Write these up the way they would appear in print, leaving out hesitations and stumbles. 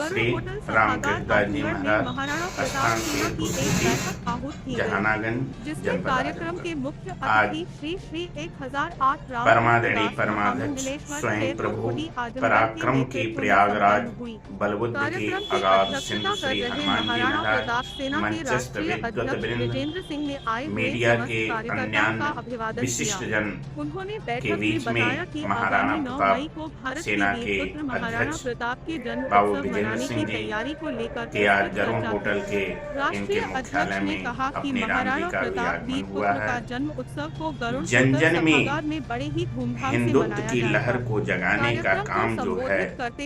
श्री रामकृष्णदास जी महाराज स्थान श्री जहानागंज जनपद कार्यक्रम के मुख्य आज अतिथि श्री 1008 परमादरणीय परमाध्यक्ष स्वयं प्रभु पराक्रम के प्रयागराज बलबुद्ध के अगाध सिंधु श्री हनुमान जी महाराज मंचस्थ विद्वत वृंद मीडिया के अन्य विशिष्ट जन के बीच में महाराणा प्रताप सेना के अध्यक्ष बाबू विजेंद्र सिंह जी के आज गरुड़ होटल के इनके मुख्यालय में अपने राम जी का भी आगमन हुआ है। जन जन में हिंदुत्व की लहर को जगाने का काम जो है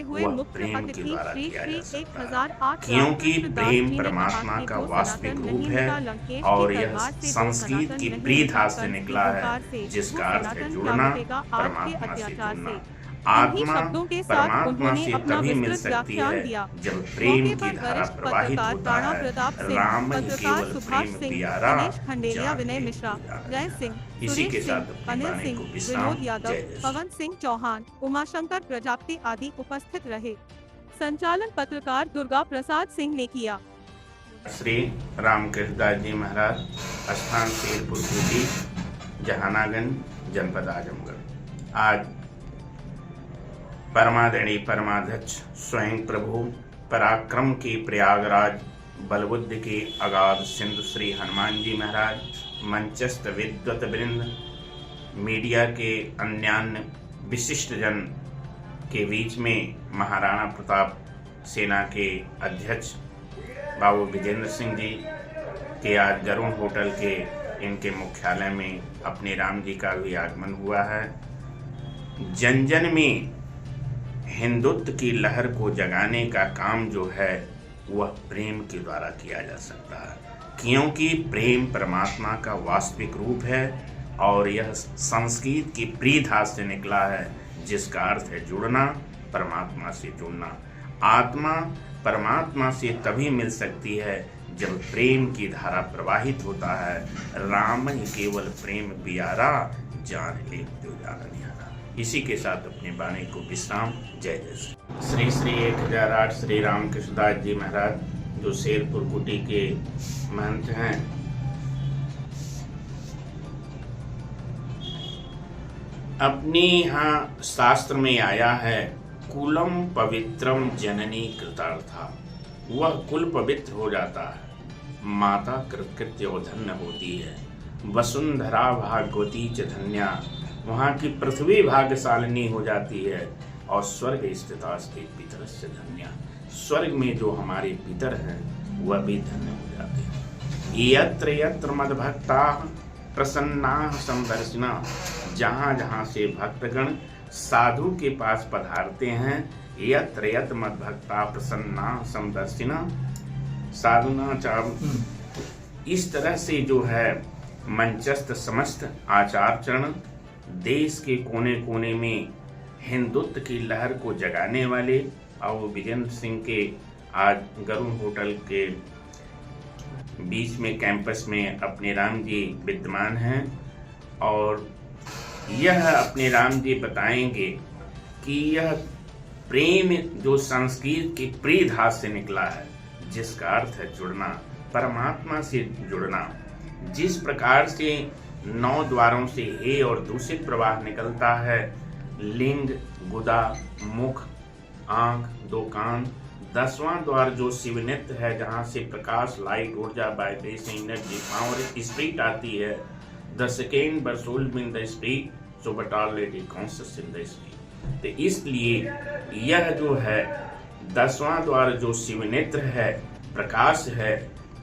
वह प्रेम के द्वारा किया जा सकता है, क्योंकि प्रेम परमात्मा का वास्तविक रूप है और यह संस्कृत की प्रीधा से निकला है, जिसका अर्थ है जुड़ना, परमात्मा से जुड़ना। आत्मा परमात्मा से तभी मिल सकती है जब प्रेम की धारा प्रवाहित होता है। राम केवल प्रेम प्यारा, विनय मिश्रा, जय सिंह, इसी के साथ अनिल सिंह, विनोद यादव, पवन सिंह चौहान, उमाशंकर प्रजापति आदि उपस्थित रहे। संचालन पत्रकार दुर्गा प्रसाद सिंह ने किया। श्री रामकृष्णदास जी महाराज स्थान शेरपुर कुटी जहानागंज जनपद आजमगढ़। आज परमादरणीय परमाध्यक्ष स्वयं प्रभु पराक्रम के प्रयागराज बलबुद्ध के अगाध सिंधु श्री हनुमान जी महाराज मंचस्थ विद्वत वृंद मीडिया के अन्य विशिष्ट जन के बीच में महाराणा प्रताप सेना के अध्यक्ष बाबू विजेंद्र सिंह जी के आज गरुड़ होटल के इनके मुख्यालय में अपने राम जी का भी आगमन हुआ है। जन जन में हिंदुत्व की लहर को जगाने का काम जो है वह प्रेम के द्वारा किया जा सकता है, क्योंकि प्रेम परमात्मा का वास्तविक रूप है और यह संस्कृत की प्रीधा से निकला है, जिसका अर्थ है जुड़ना, परमात्मा से जुड़ना। आत्मा परमात्मा से तभी मिल सकती है जब प्रेम की धारा प्रवाहित होता है। राम ही केवल प्रेम प्यारा, जान ले जो जान निहारा। इसी के साथ अपने बाणी को विश्राम। जय जय श्री श्री 1008 श्री रामकृष्णदास जी महाराज जो शेरपुर कुटी के महंत हैं। अपने यहाँ शास्त्र में आया है कुलम पवित्रम जननी कृतार्था, वह कुल पवित्र हो जाता है, माता कृतकृत्य और धन्य होती है। वसुंधरा भाग्यवती च धन्या, वहाँ की पृथ्वी भाग्यशालिनी हो जाती है। और स्वर्ग स्थितास्ते पितरस्य धन्या, स्वर्ग में जो हमारे पितर हैं वह भी धन्य हो जाते हैं। यत्र यत्र मद्भक्ता प्रसन्ना समदर्शिना, जहाँ जहाँ से भक्तगण साधु के पास पधारते हैं, यत्र यत्र मद्भक्ता प्रसन्ना समदर्शिना साधुना चाम। इस तरह से जो है मंचस्थ समस्त आचार्यचरण देश के कोने कोने में हिंदुत्व की लहर को जगाने वाले और विजेंद्र सिंह के आज गरुड़ होटल के बीच में कैंपस में अपने राम जी विद्यमान हैं और यह अपने राम जी बताएंगे कि यह प्रेम जो संस्कृत की प्रीधा से निकला है, जिसका अर्थ है जुड़ना, परमात्मा से जुड़ना। जिस प्रकार से 9 द्वारों से हे और दूषित प्रवाह निकलता है, लिंग, गुदा, मुख, आंख, 2 कान, 10वां द्वार जो शिवनेत्र है, जहाँ से प्रकाश, लाइट, ऊर्जा, वाइब्रेशन, एनर्जी, पावर, स्पिरिट आती है। द सेकेंड बरसोल in the spirit, so but already conscious in the spirit. तो इसलिए यह जो है 10वां द्वार जो शिवनेत्र है, प्रकाश है,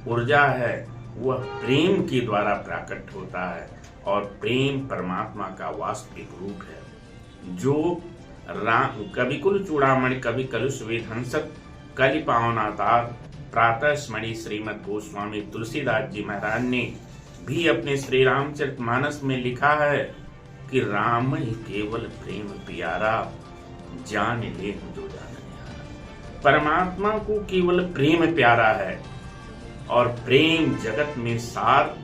ऊर्जा है, वह प्रेम के द्वारा प्रकट होता है और प्रेम परमात्मा का वास्तविक रूप है। जो राम कवि कुल चूड़ामणि कवि कलुष वेदहंसक कलि पावनातार प्रातः स्मरणीय श्रीमद गोस्वामी तुलसीदास जी महाराज ने भी अपने श्री रामचरितमानस में लिखा है कि राम ही केवल प्रेम प्यारा, जान ले जो जान निहारा। परमात्मा को केवल प्रेम प्यारा है और प्रेम जगत में सार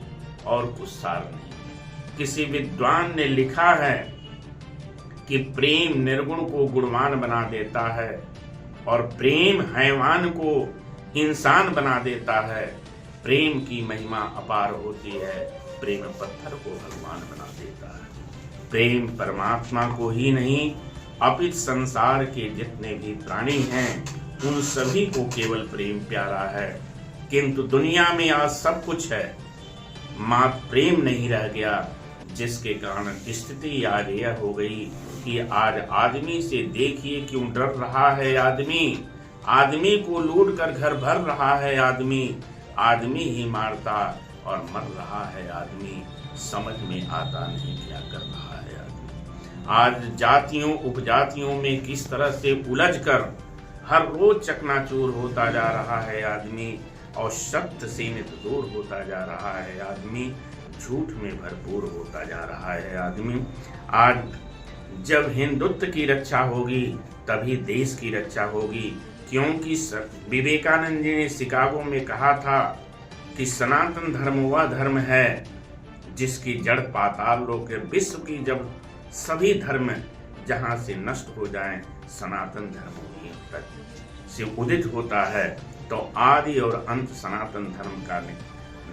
और कुछ सार नहीं। किसी विद्वान ने लिखा है कि प्रेम निर्गुण को गुणवान बना देता है और प्रेम हैवान को इंसान बना देता है। प्रेम की महिमा अपार होती है, प्रेम पत्थर को भगवान बना देता है। प्रेम परमात्मा को ही नहीं अपितु संसार के जितने भी प्राणी हैं उन सभी को केवल प्रेम प्यारा है। किंतु दुनिया में आज सब कुछ है, मात्र प्रेम नहीं रह गया, जिसके कारण स्थिति आज यह हो गई कि आज आदमी से देखिए क्यों डर रहा है आदमी को लूट कर घर भर रहा है आदमी ही मारता और मर रहा है आदमी, समझ में आता नहीं क्या कर रहा है आदमी। आज जातियों उपजातियों में किस तरह से उलझकर हर रोज चकनाचूर होता जा रहा है आदमी और सत्य से नित दूर होता जा रहा है आदमी, झूठ में भरपूर होता जा रहा है आदमी। आज जब हिंदुत्व की रक्षा होगी तभी देश की रक्षा होगी, क्योंकि विवेकानंद जी ने शिकागो में कहा था कि सनातन धर्म वह धर्म है जिसकी जड़ पाताल लोक है। विश्व की जब सभी धर्म जहां से नष्ट हो जाएं, सनातन धर्म ही तक से उदित होता है, तो आदि और अंत सनातन धर्म का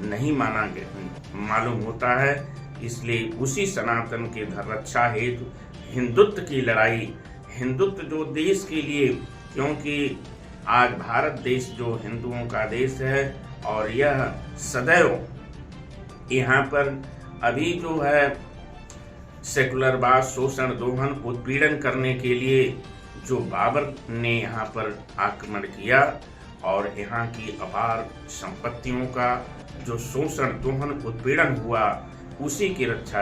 नहीं मालूम होता है। इसलिए उसी सनातन के रक्षा हेतु हिंदुत्व की लड़ाई, हिंदुत्व जो देश के लिए, क्योंकि आज भारत देश जो हिंदुओं का देश है और यह सदैव यहाँ पर अभी जो है सेकुलरवाद, शोषण, दोहन, उत्पीड़न करने के लिए जो बाबर ने यहाँ पर आक्रमण किया और यहाँ की अपार संपत्तियों का जो शोषण, दोहन, उत्पीड़न हुआ, उसी की रक्षा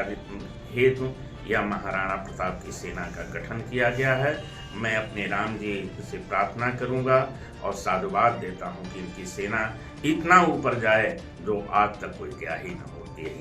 हेतु यह महाराणा प्रताप की सेना का गठन किया गया है। मैं अपने राम जी से प्रार्थना करूंगा और साधुवाद देता हूं कि इनकी सेना इतना ऊपर जाए जो आज तक कोई क्या ही न होती है।